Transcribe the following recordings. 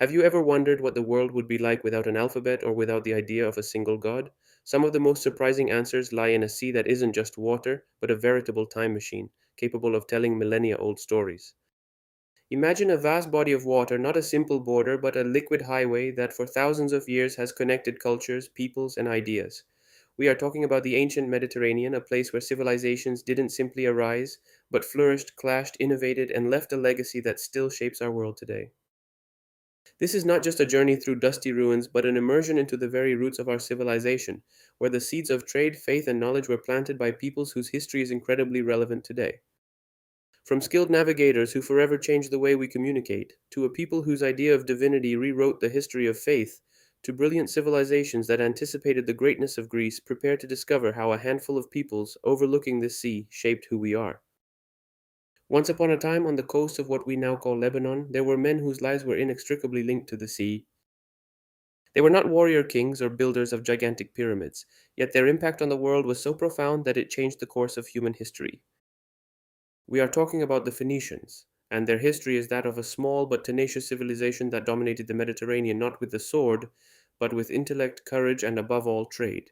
Have you ever wondered what the world would be like without an alphabet or without the idea of a single God? Some of the most surprising answers lie in a sea that isn't just water, but a veritable time machine, capable of telling millennia old stories. Imagine a vast body of water, not a simple border, but a liquid highway that for thousands of years has connected cultures, peoples, and ideas. We are talking about the ancient Mediterranean, a place where civilizations didn't simply arise, but flourished, clashed, innovated, and left a legacy that still shapes our world today. This is not just a journey through dusty ruins, but an immersion into the very roots of our civilization, where the seeds of trade, faith, and knowledge were planted by peoples whose history is incredibly relevant today. From skilled navigators who forever changed the way we communicate, to a people whose idea of divinity rewrote the history of faith, to brilliant civilizations that anticipated the greatness of Greece, prepare to discover how a handful of peoples overlooking this sea shaped who we are. Once upon a time, on the coast of what we now call Lebanon, there were men whose lives were inextricably linked to the sea. They were not warrior kings or builders of gigantic pyramids, yet their impact on the world was so profound that it changed the course of human history. We are talking about the Phoenicians, and their history is that of a small but tenacious civilization that dominated the Mediterranean not with the sword, but with intellect, courage, and above all, trade.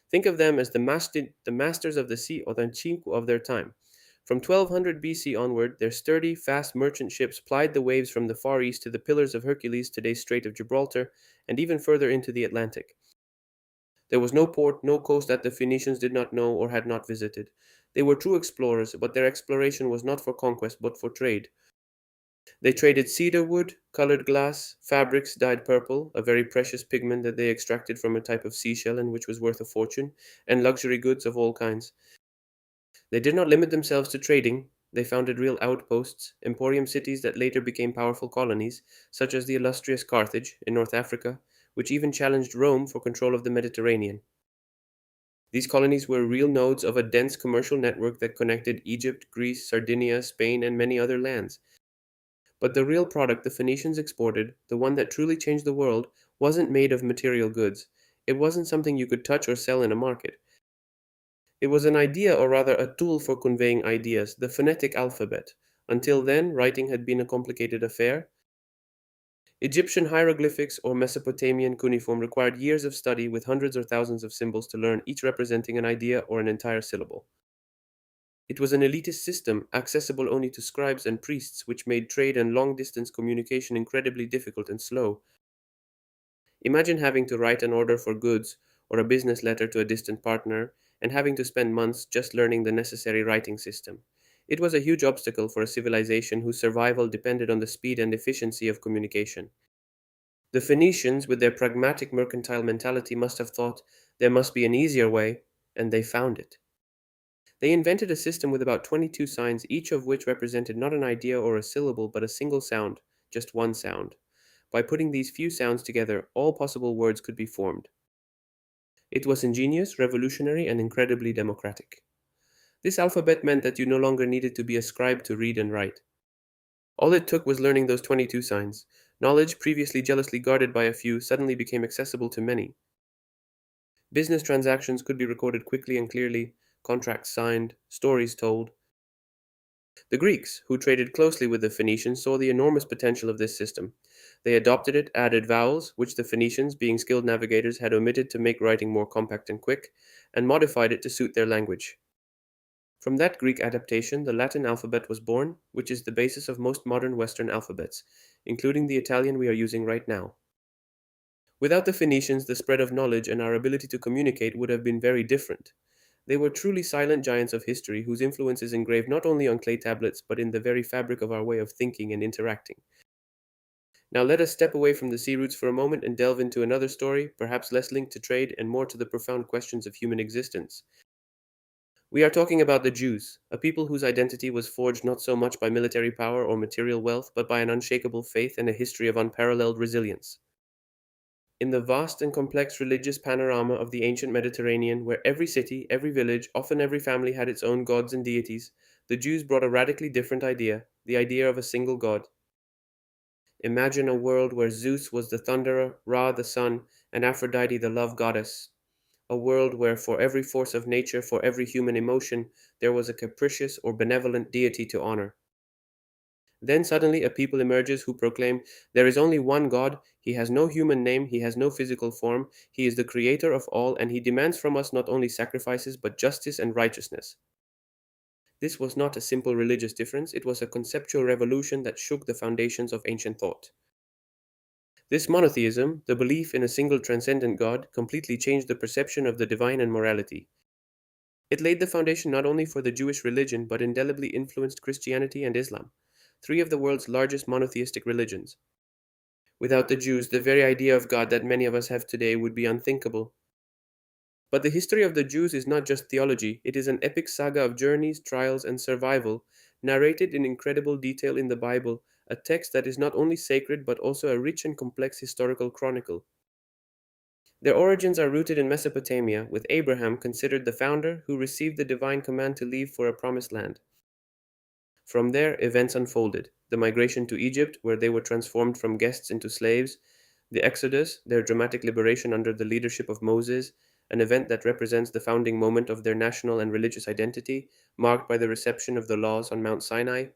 Think of them as the masters of the sea or the Chinque of their time. From 1200 BC onward, their sturdy, fast merchant ships plied the waves from the Far East to the Pillars of Hercules, today's Strait of Gibraltar, and even further into the Atlantic. There was no port, no coast that the Phoenicians did not know or had not visited. They were true explorers, but their exploration was not for conquest but for trade. They traded cedar wood, colored glass, fabrics dyed purple, a very precious pigment that they extracted from a type of seashell and which was worth a fortune, and luxury goods of all kinds. They did not limit themselves to trading. They founded real outposts, emporium cities that later became powerful colonies, such as the illustrious Carthage in North Africa, which even challenged Rome for control of the Mediterranean. These colonies were real nodes of a dense commercial network that connected Egypt, Greece, Sardinia, Spain, and many other lands. But the real product the Phoenicians exported, the one that truly changed the world, wasn't made of material goods. It wasn't something you could touch or sell in a market. It was an idea, or rather a tool for conveying ideas, the phonetic alphabet. Until then, writing had been a complicated affair. Egyptian hieroglyphics or Mesopotamian cuneiform required years of study with hundreds or thousands of symbols to learn, each representing an idea or an entire syllable. It was an elitist system, accessible only to scribes and priests, which made trade and long distance communication incredibly difficult and slow. Imagine having to write an order for goods or a business letter to a distant partner and having to spend months just learning the necessary writing system. It was a huge obstacle for a civilization whose survival depended on the speed and efficiency of communication. The Phoenicians, with their pragmatic mercantile mentality, must have thought there must be an easier way, and they found it. They invented a system with about 22 signs, each of which represented not an idea or a syllable, but a single sound, just one sound. By putting these few sounds together, all possible words could be formed. It was ingenious, revolutionary, and incredibly democratic. This alphabet meant that you no longer needed to be a scribe to read and write. All it took was learning those 22 signs. Knowledge, previously jealously guarded by a few, suddenly became accessible to many. Business transactions could be recorded quickly and clearly, contracts signed, stories told. The Greeks, who traded closely with the Phoenicians, saw the enormous potential of this system. They adopted it, added vowels, which the Phoenicians, being skilled navigators, had omitted to make writing more compact and quick, and modified it to suit their language. From that Greek adaptation, the Latin alphabet was born, which is the basis of most modern Western alphabets, including the Italian we are using right now. Without the Phoenicians, the spread of knowledge and our ability to communicate would have been very different. They were truly silent giants of history whose influence is engraved not only on clay tablets but in the very fabric of our way of thinking and interacting. Now let us step away from the sea routes for a moment and delve into another story, perhaps less linked to trade and more to the profound questions of human existence. We are talking about the Jews, a people whose identity was forged not so much by military power or material wealth, but by an unshakable faith and a history of unparalleled resilience. In the vast and complex religious panorama of the ancient Mediterranean, where every city, every village, often every family had its own gods and deities, the Jews brought a radically different idea, the idea of a single God. Imagine a world where Zeus was the thunderer, Ra the sun, and Aphrodite the love goddess. A world where for every force of nature, for every human emotion, there was a capricious or benevolent deity to honor. Then suddenly a people emerges who proclaim, "There is only one God, he has no human name, he has no physical form, he is the creator of all, and he demands from us not only sacrifices but justice and righteousness." This was not a simple religious difference, it was a conceptual revolution that shook the foundations of ancient thought. This monotheism, the belief in a single transcendent God, completely changed the perception of the divine and morality. It laid the foundation not only for the Jewish religion but indelibly influenced Christianity and Islam, three of the world's largest monotheistic religions. Without the Jews, the very idea of God that many of us have today would be unthinkable. But the history of the Jews is not just theology, it is an epic saga of journeys, trials, and survival, narrated in incredible detail in the Bible, a text that is not only sacred but also a rich and complex historical chronicle. Their origins are rooted in Mesopotamia, with Abraham considered the founder who received the divine command to leave for a promised land. From there, events unfolded: the migration to Egypt, where they were transformed from guests into slaves; the Exodus, their dramatic liberation under the leadership of Moses, an event that represents the founding moment of their national and religious identity, marked by the reception of the laws on Mount Sinai.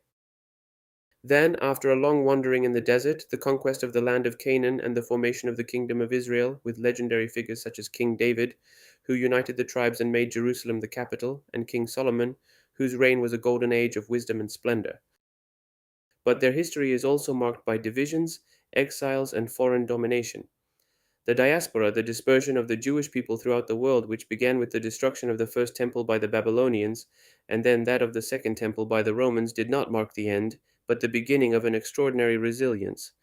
Then, after a long wandering in the desert, the conquest of the land of Canaan and the formation of the kingdom of Israel, with legendary figures such as King David, who united the tribes and made Jerusalem the capital, and King Solomon, whose reign was a golden age of wisdom and splendor. But their history is also marked by divisions, exiles, and foreign domination. The diaspora, the dispersion of the Jewish people throughout the world, which began with the destruction of the first temple by the Babylonians, and then that of the second temple by the Romans, did not mark the end, but the beginning of an extraordinary resilience.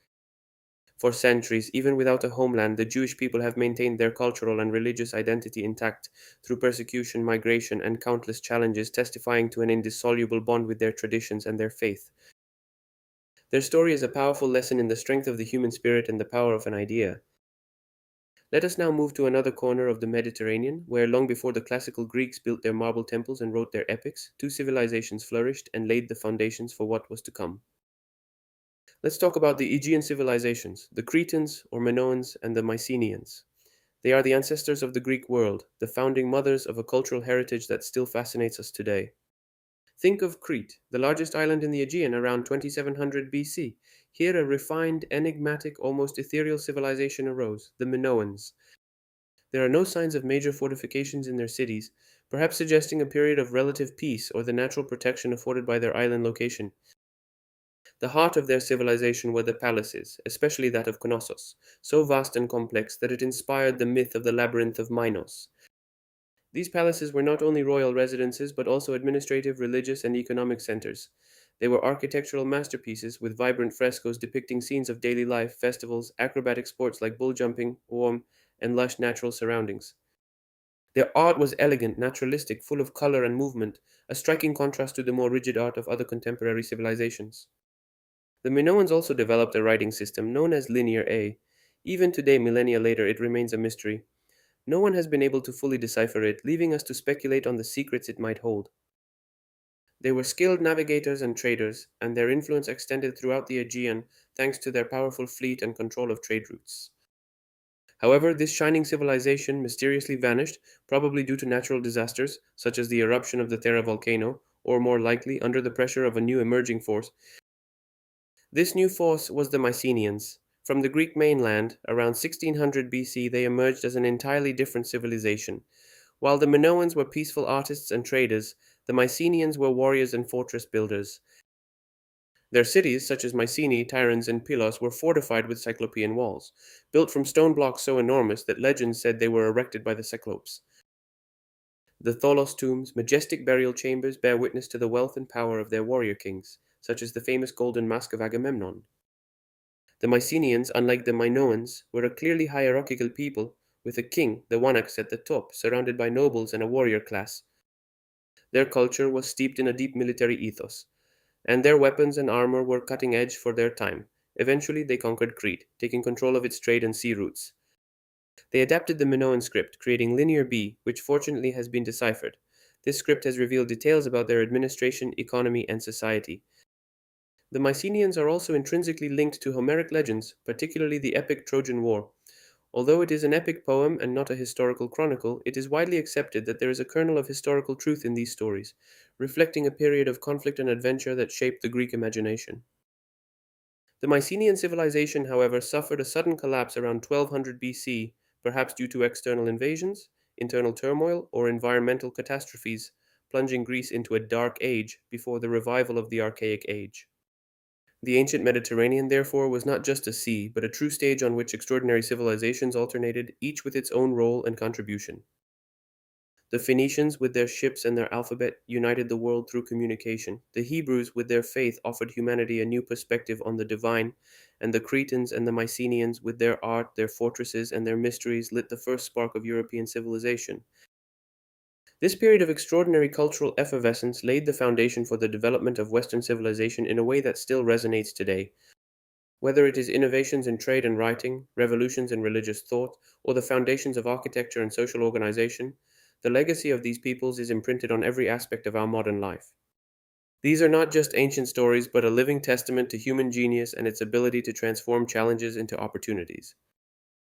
For centuries, even without a homeland, the Jewish people have maintained their cultural and religious identity intact through persecution, migration, and countless challenges, testifying to an indissoluble bond with their traditions and their faith. Their story is a powerful lesson in the strength of the human spirit and the power of an idea. Let us now move to another corner of the Mediterranean, where long before the classical Greeks built their marble temples and wrote their epics, two civilizations flourished and laid the foundations for what was to come. Let's talk about the Aegean civilizations, the Cretans or Minoans and the Mycenaeans. They are the ancestors of the Greek world, the founding mothers of a cultural heritage that still fascinates us today. Think of Crete, the largest island in the Aegean around 2700 BC. Here a refined, enigmatic, almost ethereal civilization arose, the Minoans. There are no signs of major fortifications in their cities, perhaps suggesting a period of relative peace or the natural protection afforded by their island location. The heart of their civilization were the palaces, especially that of Knossos, so vast and complex that it inspired the myth of the labyrinth of Minos. These palaces were not only royal residences but also administrative, religious, and economic centers. They were architectural masterpieces with vibrant frescoes depicting scenes of daily life, festivals, acrobatic sports like bull jumping, warm, and lush natural surroundings. Their art was elegant, naturalistic, full of color and movement, a striking contrast to the more rigid art of other contemporary civilizations. The Minoans also developed a writing system known as Linear A. Even today, millennia later, it remains a mystery. No one has been able to fully decipher it, leaving us to speculate on the secrets it might hold. They were skilled navigators and traders, and their influence extended throughout the Aegean thanks to their powerful fleet and control of trade routes. However, this shining civilization mysteriously vanished, probably due to natural disasters, such as the eruption of the Terra volcano, or more likely, under the pressure of a new emerging force. This new force was the Mycenaeans. From the Greek mainland, around 1600 BC, they emerged as an entirely different civilization. While the Minoans were peaceful artists and traders, the Mycenaeans were warriors and fortress builders. Their cities, such as Mycenae, Tiryns, and Pylos, were fortified with cyclopean walls, built from stone blocks so enormous that legends said they were erected by the Cyclopes. The Tholos tombs, majestic burial chambers, bear witness to the wealth and power of their warrior kings, such as the famous golden mask of Agamemnon. The Mycenaeans, unlike the Minoans, were a clearly hierarchical people, with a king, the Wanax, at the top, surrounded by nobles and a warrior class. Their culture was steeped in a deep military ethos, and their weapons and armor were cutting edge for their time. Eventually, they conquered Crete, taking control of its trade and sea routes. They adapted the Minoan script, creating Linear B, which fortunately has been deciphered. This script has revealed details about their administration, economy, and society. The Mycenaeans are also intrinsically linked to Homeric legends, particularly the epic Trojan War. Although it is an epic poem and not a historical chronicle, it is widely accepted that there is a kernel of historical truth in these stories, reflecting a period of conflict and adventure that shaped the Greek imagination. The Mycenaean civilization, however, suffered a sudden collapse around 1200 BC, perhaps due to external invasions, internal turmoil, or environmental catastrophes, plunging Greece into a dark age before the revival of the Archaic Age. The ancient Mediterranean, therefore, was not just a sea, but a true stage on which extraordinary civilizations alternated, each with its own role and contribution. The Phoenicians, with their ships and their alphabet, united the world through communication. The Hebrews, with their faith, offered humanity a new perspective on the divine, and the Cretans and the Mycenaeans, with their art, their fortresses, and their mysteries, lit the first spark of European civilization. This period of extraordinary cultural effervescence laid the foundation for the development of Western civilization in a way that still resonates today. Whether it is innovations in trade and writing, revolutions in religious thought, or the foundations of architecture and social organization, the legacy of these peoples is imprinted on every aspect of our modern life. These are not just ancient stories, but a living testament to human genius and its ability to transform challenges into opportunities.